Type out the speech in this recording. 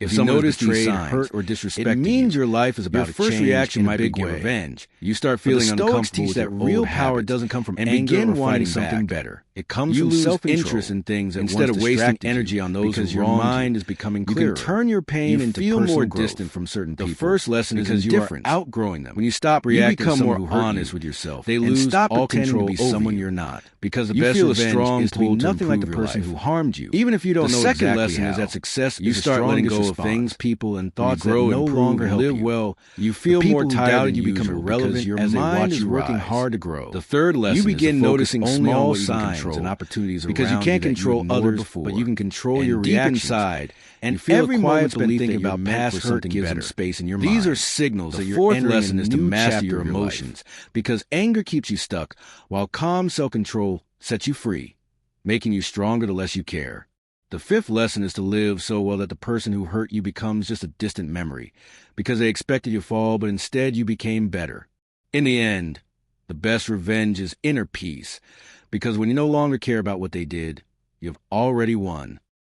If you someone notice is betrayed, these signs, hurt, or disrespected it means you, your life is about your first reaction might be revenge. You start feeling uncomfortable. uncomfortable Teach with that your real old power habits doesn't come from and anger begin or wanting fighting something back. better. It comes You from lose self-control. interest in things that Instead of once wasting distracted energy you on those because who your wronged mind you. is becoming You clearer. can turn your pain You into feel personal more growth. distant from certain people. The first lesson is because you are indifference. outgrowing them. When you stop reacting, you become more to someone who hurt honest you, with yourself. They and lose stop all pretending control to be over someone you. you're not. Because the You best feel a revenge strong is to be pull to nothing like the improve your person life. who harmed you. Even if you don't The know second exactly lesson how, is that success you is a start letting go of response. things, people, and thoughts that grow no and prove longer and help live you. well. You feel The more people who tired doubted than you become usual irrelevant because your as they mind watch is you working rise. hard to grow. The third lesson you begin is to noticing focus only small on what you can signs control, and opportunities because you around can't that control ignored others, before. but you can control And your deep reactions. inside, And you feel every a quiet moment's belief belief that about you're meant past for hurt something gives better. them space in your These mind. are signals The that you're fourth entering lesson a is to new master chapter your of life. emotions, because anger keeps you stuck, while calm self-control sets you free, making you stronger the less you care. The fifth lesson is to live so well that the person who hurt you becomes just a distant memory, because they expected you to fall, but instead you became better. In the end, the best revenge is inner peace, because when you no longer care about what they did, you've already won.